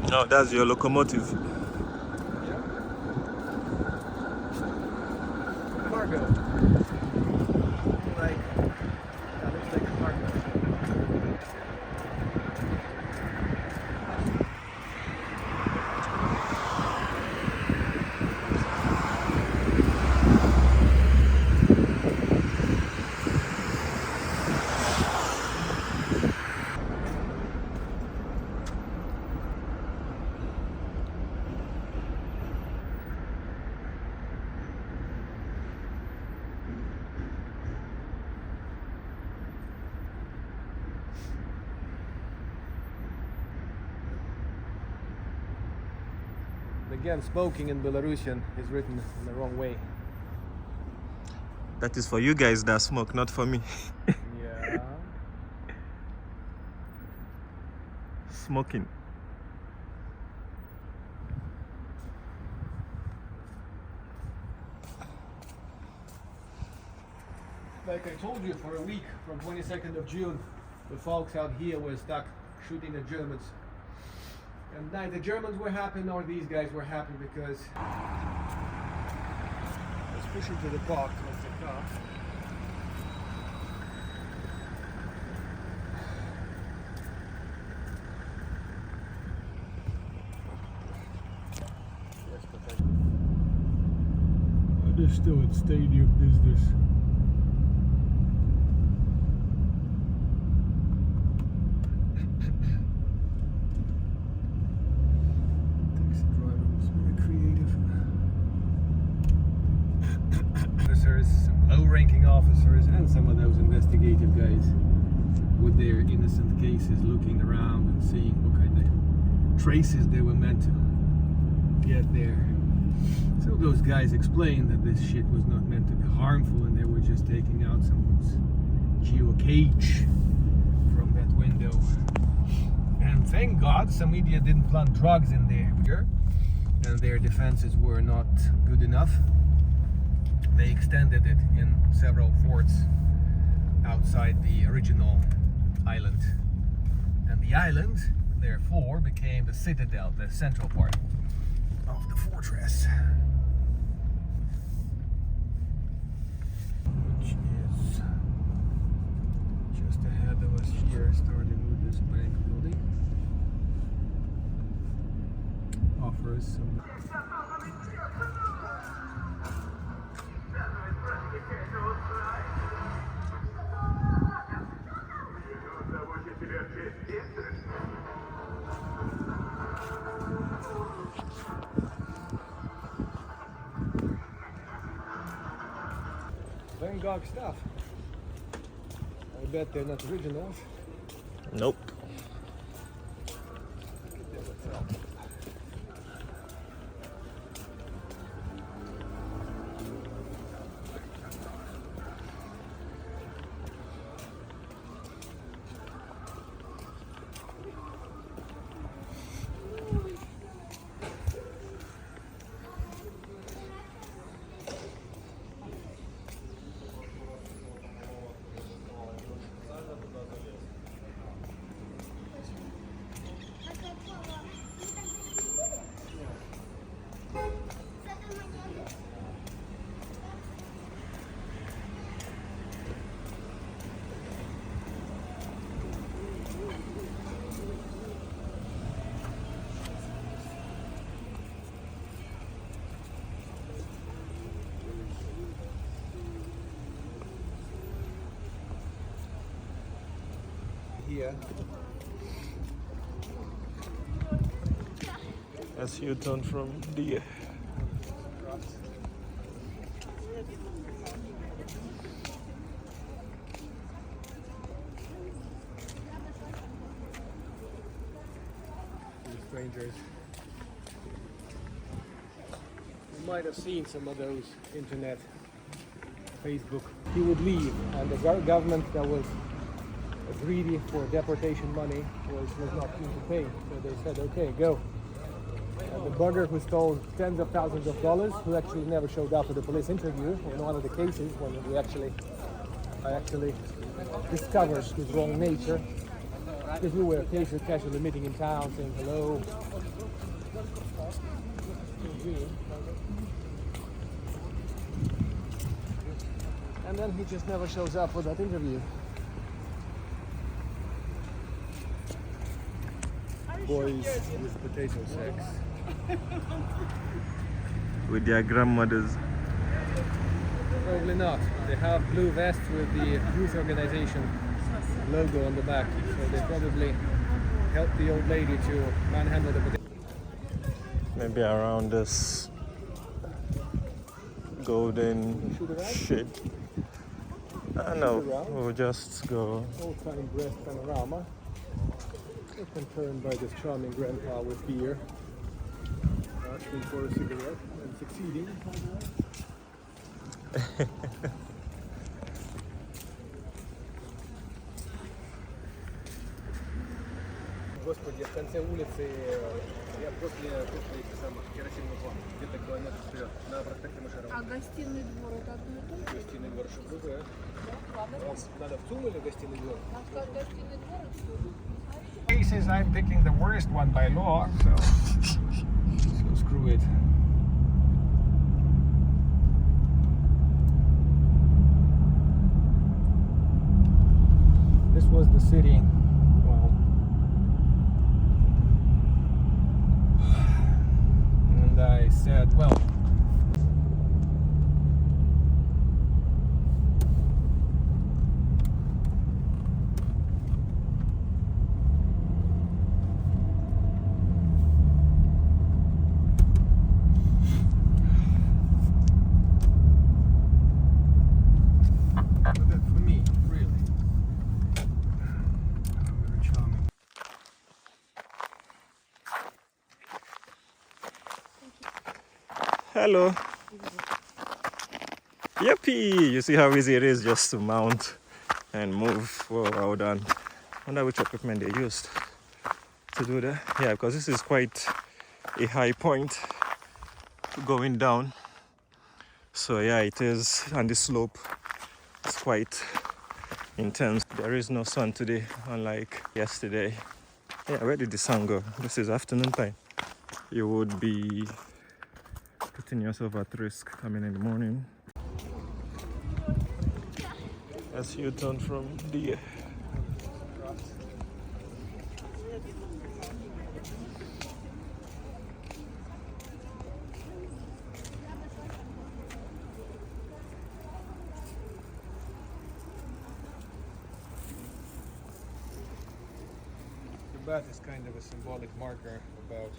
Oh, that's your locomotive. Yeah. Cargo. Like, that looks like a cargo. Again, smoking in Belarusian is written in the wrong way. That is for you guys that smoke, not for me. Yeah. Smoking. Like I told you, for a week from 22nd of June, the folks out here were stuck shooting at Germans. And neither the Germans were happy nor these guys were happy because let's push into the box. What's the car? They're still at stadium business. Taxi driver was very creative. Officers, some low-ranking officers, and some of those investigative guys with their innocent cases looking around and seeing what kind of traces they were meant to get there. So those guys explained that this shit was not meant to be harmful and they were just taking out someone's geocage from that window. And thank God some idiot didn't plant drugs in there. And their defenses were not good enough. They extended it in several forts outside the original island. And the island, therefore, became the citadel, the central part of the fortress. Which is just ahead of us here, starting with this bank building. Offers some Van Gogh stuff. I bet they're not originals. Nope. Here. As you turn from the Strangers. You might have seen some of those internet, Facebook. He would leave, and the government that was greedy for deportation money was not keen to pay. So they said, okay, go. And the bugger who stole tens of thousands of dollars, who actually never showed up at the police interview in one of the cases when I actually discovered his wrong nature. Because we were occasionally casually meeting in town, saying hello, man, he just never shows up for that interview. Boys with potato sacks. With their grandmothers. Probably not. They have blue vests with the youth organization logo on the back, so they probably helped the old lady to manhandle the potato. Maybe around this golden shade. I don't know. We'll just go. Old-time Brest panorama. Often turned by this charming grandpa with beer, asking for a cigarette and succeeding. Господи, в конце улицы, я после этих самых керосиновых ламп, где-то километр вперед, на проспекте Машерова. А гостиный двор это одно и то же? Гостиный двор что другое. Да, ладно, Надо в ЦУМ или гостиный двор? нам сказать гостиный двор и все. Cases, I'm picking the worst one by law, so screw it. This was the city. Well, and I said, well, for me, really. Very charming. Hello. Yippee! You see how easy it is just to mount and move. Whoa, well done. Wonder which equipment they used to do that. Yeah, because this is quite a high point going down. So yeah, it is, and the slope is quite intense. There is no sun today, unlike yesterday. Yeah, where did the sun go? This is afternoon time. You would be putting yourself at risk coming in the morning. As you turn from the The bat is kind of a symbolic marker about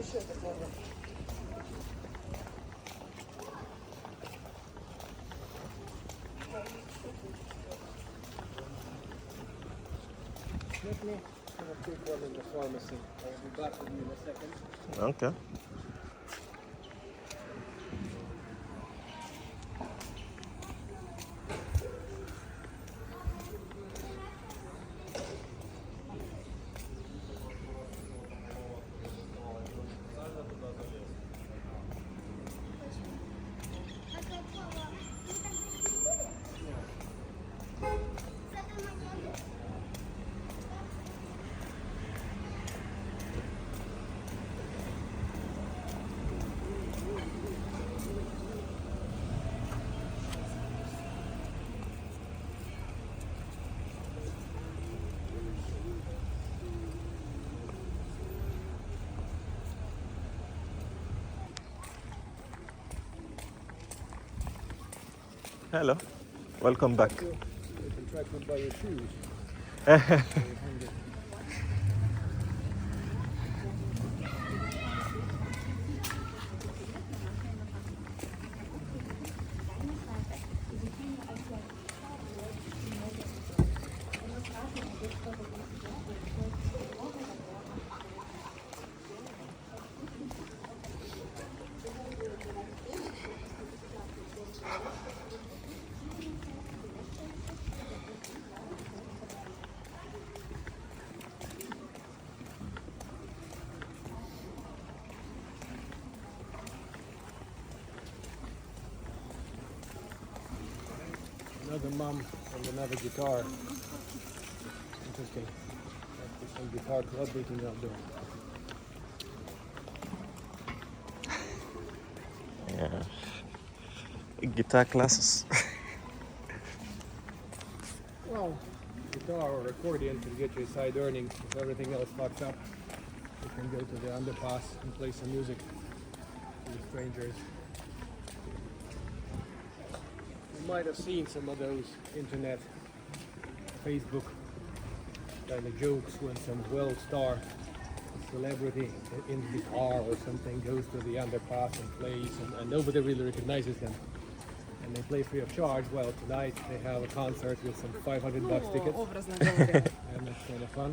Let me have a quick one in the pharmacy. I'll be back with you in a second. Okay. Hello. Welcome back. You can track them by your shoes. Another mum and another guitar. Interesting. There's some guitar club meeting out there. Yeah. Guitar classes. Well, guitar or accordion can get you a side earning if everything else fucks up. You can go to the underpass and play some music to the strangers. You might have seen some of those internet, Facebook kind of jokes when some well-star celebrity in the car or something goes to the underpass and plays and nobody really recognizes them. And they play free of charge. Well, tonight they have a concert with some $500 tickets. And it's kind of fun.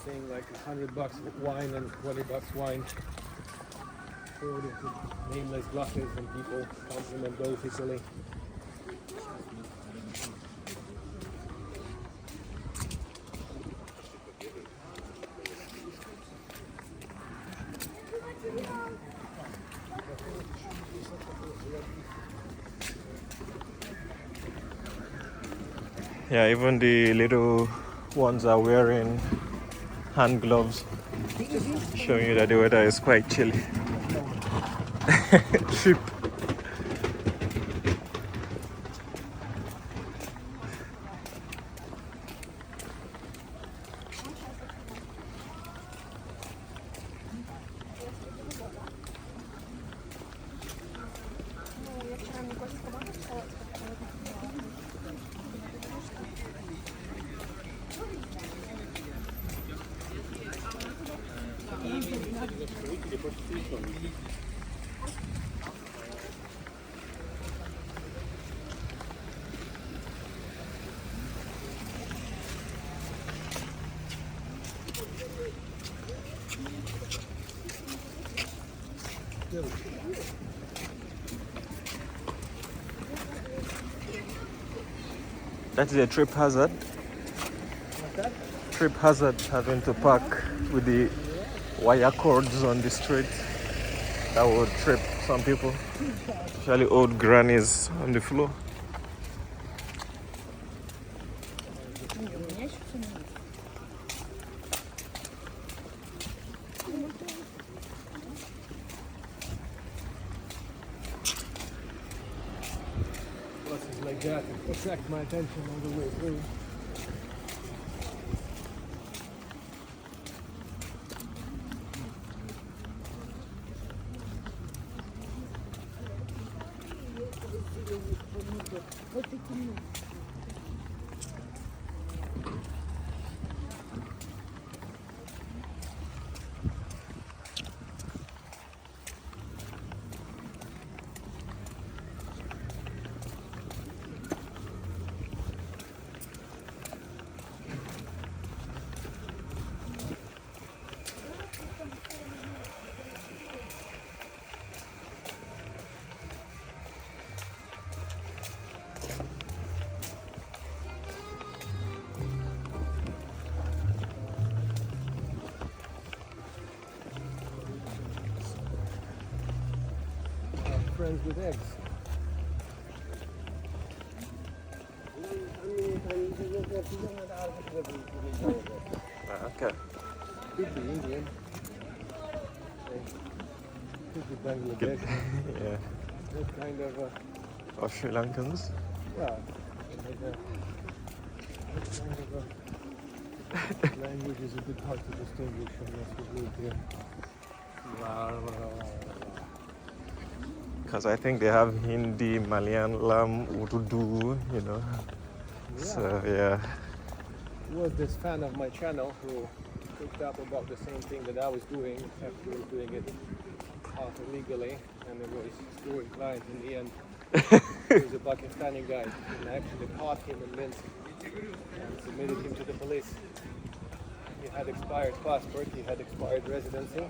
Saying like $100 wine and $20 wine. Poured into nameless glasses and people compliment those equally. Yeah, even the little ones are wearing hand gloves, showing you that the weather is quite chilly. Ship. That is a trip hazard. What's that? Trip hazard, having to park with the wire cords on the street. That would trip some people, especially old grannies on the floor. Buses like that attract my attention all the way through. friends with eggs. Okay. Could be Indian. Could be Bangladesh. Yeah. What kind of Or Sri Lankans. yeah, language is a bit hard to distinguish unless you live here. Because I think they have Hindi, Malayalam, Urdu, you know. So, yeah. Was this fan of my channel who picked up about the same thing that I was doing, except he was doing it half illegally, and it was screwing clients in the end. He was a Pakistani guy, and I actually caught him in Minsk and submitted him to the police. He had expired passport, he had expired residency.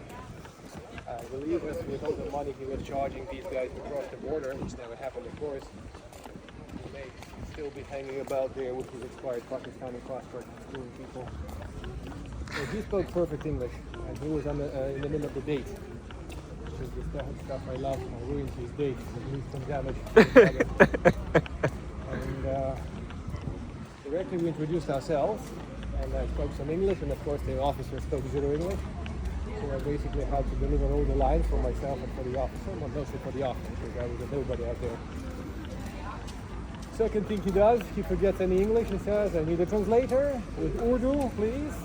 I believe that with all the money he was charging these guys to cross the border, which never happened of course, he may still be hanging about there with his expired Pakistani passport, screwing people. So he spoke perfect English, and he was on in the middle of the date. Which is the stuff I love. I ruined his date, so he needs some damage. And directly we introduced ourselves, and I spoke some English, and of course the officer spoke zero English. So I basically had to deliver all the lines for myself and for the officer, but mostly for the officer, because I was a nobody out there. Second thing he does, he forgets any English. He says, I need a translator with Urdu, please.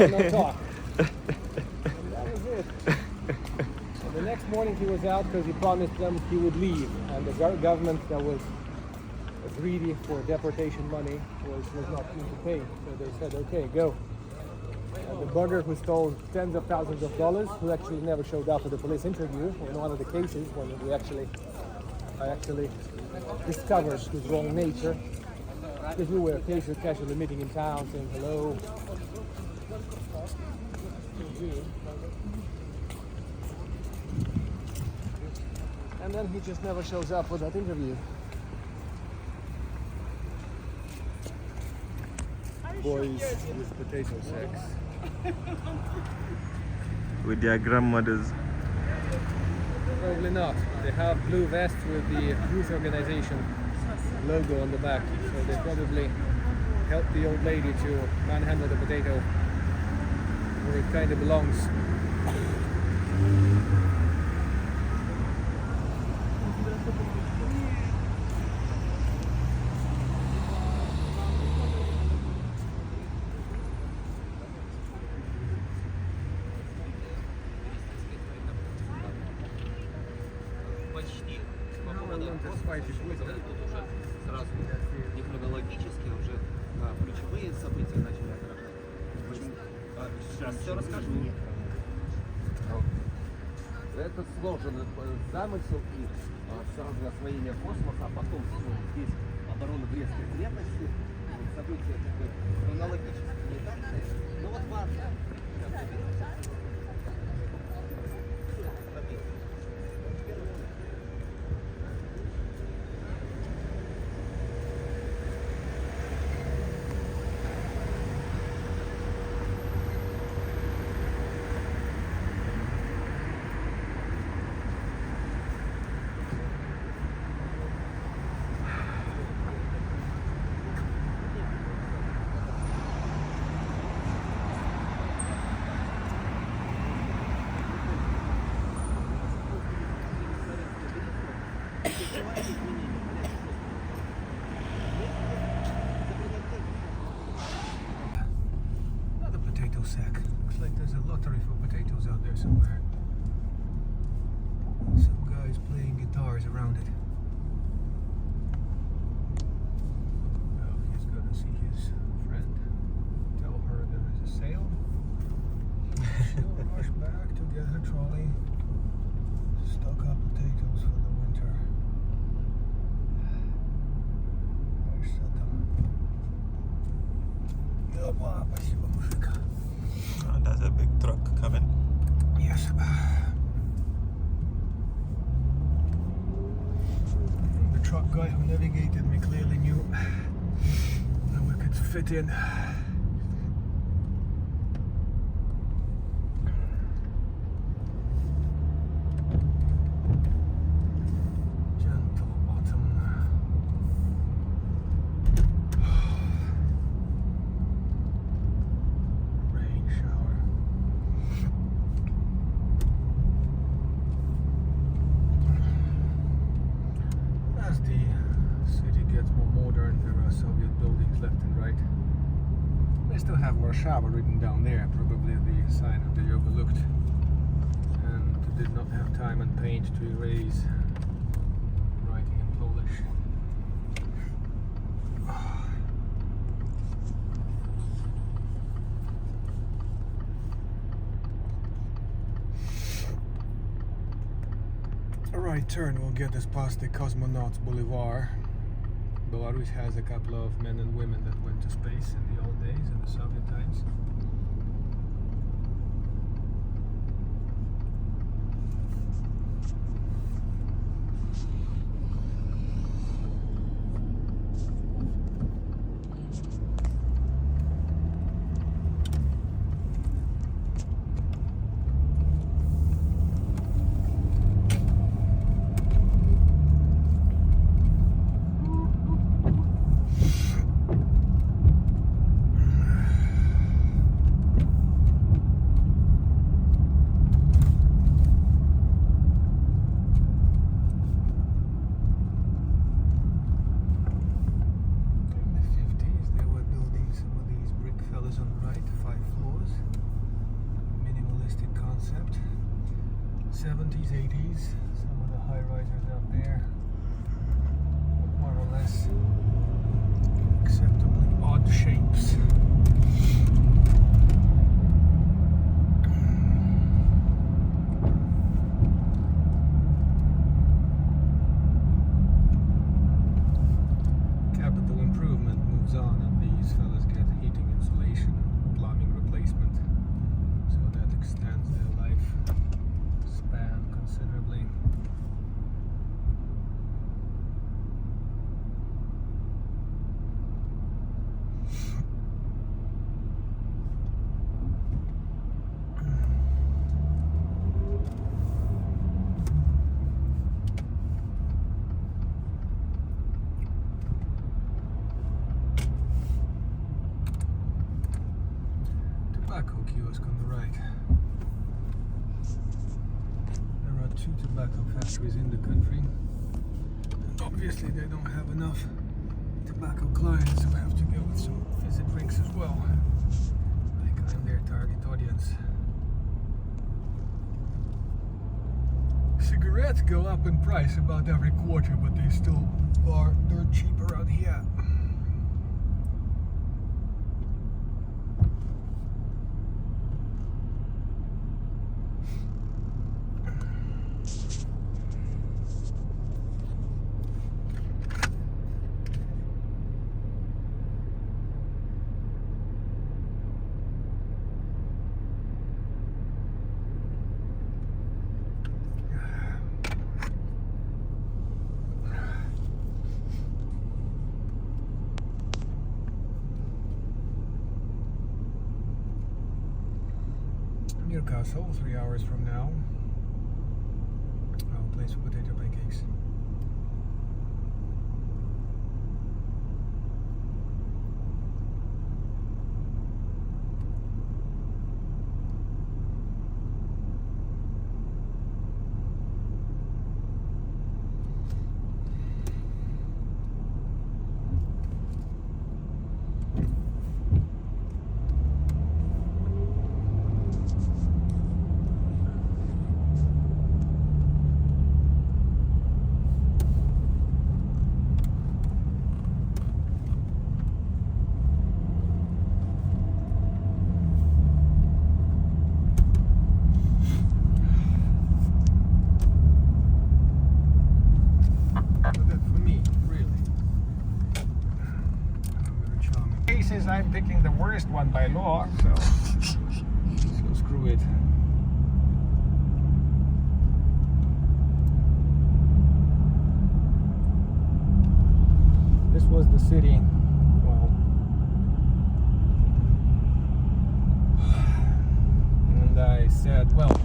And I'll talk. And that was it. And the next morning he was out because he promised them he would leave. And the government that was greedy for deportation money was not keen to pay. So they said, okay, go. And the bugger who stole tens of thousands of dollars, who actually never showed up at the police interview in one of the cases when I actually discovered his wrong nature, because we were casually meeting in town, saying hello. And then he just never shows up for that interview. Boys with potato sacks. With their grandmothers. Probably not. They have blue vests with the youth organization logo on the back, so they probably helped the old lady to manhandle the potato where it kind of belongs. Сразу технологически уже ключевые события начали отражать. Сейчас все расскажу. Это сложен замысел и сразу освоение космоса, а потом здесь оборона Брестской крепости, события хронологически не так, но вот важно. Another potato sack. Looks like there's a lottery for potatoes out there somewhere. Some guys playing guitars around it. Well, he's gonna see his friend. Tell her there is a sale. She'll rush back to get her trolley. Stock up potatoes for the winter. There's Oh, that's a big truck coming. Yes. The truck guy who navigated me clearly knew that we could fit in. have Warszawa written down there, probably the sign that they overlooked, and did not have time and paint to erase writing in Polish. A right turn will get us past the Cosmonauts Boulevard. Belarus has a couple of men and women that went to space in the old days, in the Soviet times. Concept. 70s, 80s, some of the high risers out there, more or less acceptably odd shapes. Capital improvement moves on, and these fellas get heating insulation, plumbing replacement, so that extends their life span considerably. Tobacco kiosk on the right. There are 2 tobacco factories in the country. Obviously they don't have enough tobacco clients, so have to go with some fizzy drinks as well. Like I'm their target audience. Cigarettes go up in price about every quarter, but they still are dirt cheap around here. Newcastle, 3 hours from now. Our place for potato pancakes. I'm picking the worst one by law, so screw it. This was the city, well, and I said, well,